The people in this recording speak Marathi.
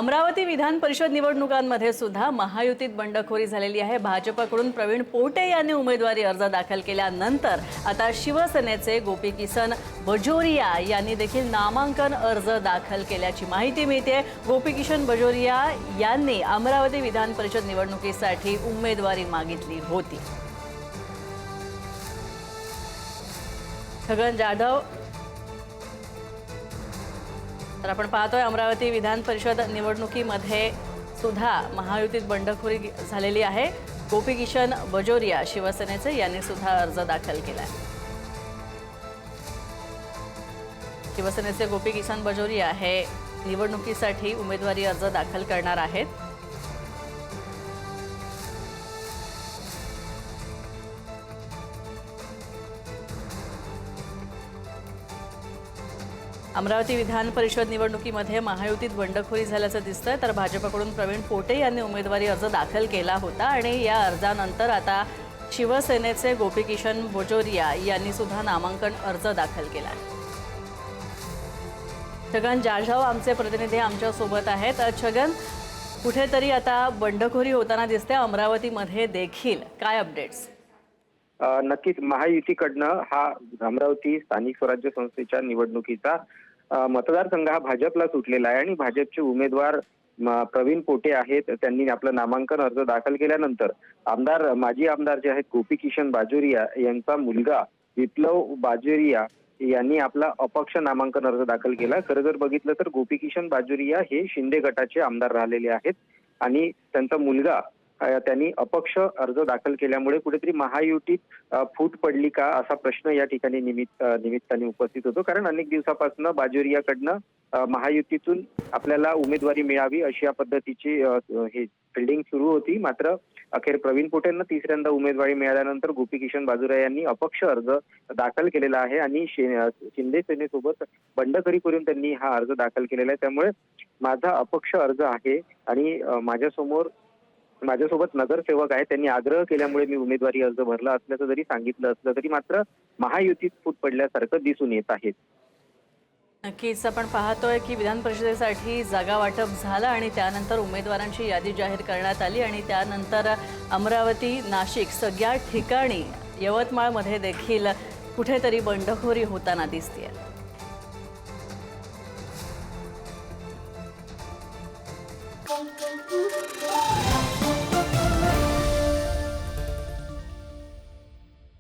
अमरावती विधान परिषद निवडणुकांमध्ये सुद्धा महायुतीत बंडखोरी झालेली आहे। भाजपकडून प्रवीण पोटे यांनी उमेदवारी अर्ज दाखल केल्यानंतर आता शिवसेनेचे गोपीकिसन बजोरिया यांनी देखील नामांकन अर्ज दाखल केल्याची माहिती मिळते। गोपीकिसन बजोरिया यांनी अमरावती विधान परिषद निवडणुकीसाठी उमेदवारी मागितली होती। छगन जाधव, तर आपण पाहतोय अमरावती विधान परिषद निवडणुकीमध्ये सुद्धा महायुतीत बंडखोरी झालेली आहे। गोपीकिसन बजोरिया शिवसेनेचे यांनी सुद्धा अर्ज दाखल केलाय। शिवसेनेचे गोपीकिसन बजोरिया हे निवडणुकीसाठी उमेदवारी अर्ज दाखल करणार आहेत। अमरावती विधान परिषद निवडणुकीमध्ये महायुतीत बंडखोरी झाल्याचं दिसतंय, तर भाजपकडून प्रवीण पोटे यांनी उमेदवारी अर्ज दाखल केला होता आणि या अर्जानंतर आता शिवसेनेचे गोपीकिसन बजोरिया यांनी सुद्धा नामांकन अर्ज दाखल केला आहे। छगन जाधव आमचे प्रतिनिधी आमच्या सोबत आहेत। छगन, कुठेतरी आता बंडखोरी होताना दिसते अमरावतीमध्ये देखील, काय अपडेट्स? नक्कीच महायुतीकडनं हा अमरावती स्थानिक स्वराज्य संस्थेच्या निवडणुकीचा मतदारसंघ हा भाजपला सुटलेला आहे आणि भाजपचे उमेदवार प्रवीण पोटे आहेत। त्यांनी आपलं नामांकन अर्ज दाखल केल्यानंतर माजी आमदार जे आहेत गोपीकिसन बाजोरिया यांचा मुलगा विप्लव बाजोरिया यांनी आपला अपक्ष नामांकन अर्ज दाखल केला। खरं जर बघितलं तर गोपीकिसन बाजोरिया हे शिंदे गटाचे आमदार राहिलेले आहेत आणि त्यांचा मुलगा त्यांनी अपक्ष अर्ज दाखल केल्यामुळे कुठेतरी महायुतीत फूट पडली का असा प्रश्न या ठिकाणी निमित्ताने उपस्थित होतो। कारण अनेक दिवसापासून बाजोरियाकडनं महायुतीतून आपल्याला उमेदवारी मिळावी अशी या पद्धतीची हे फिल्डिंग सुरू होती। मात्र अखेर प्रवीण पोटेंना तिसऱ्यांदा उमेदवारी मिळाल्यानंतर गोपीकिसन बाजोरिया यांनी अपक्ष अर्ज दाखल केलेला आहे आणि शिंदे सेनेसोबत बंडखोरी करून त्यांनी हा अर्ज दाखल केलेला आहे। त्यामुळे माझा अपक्ष अर्ज आहे आणि माझ्यासोबत नगरसेवक आहे, त्यांनी आग्रह केल्यामुळे मी उमेदवारी अर्ज भरला असल्याचं जरी सांगितलं असलं तरी मात्र महायुतीत फूट पडल्यासारखं दिसून येत आहे। नक्कीच आपण पाहतोय की विधान परिषदेसाठी जागा वाटप झालं आणि त्यानंतर उमेदवारांची यादी जाहीर करण्यात आली आणि त्यानंतर अमरावती, नाशिक सगळ्या ठिकाणी, यवतमाळमध्ये देखील कुठेतरी बंडखोरी होताना दिसते।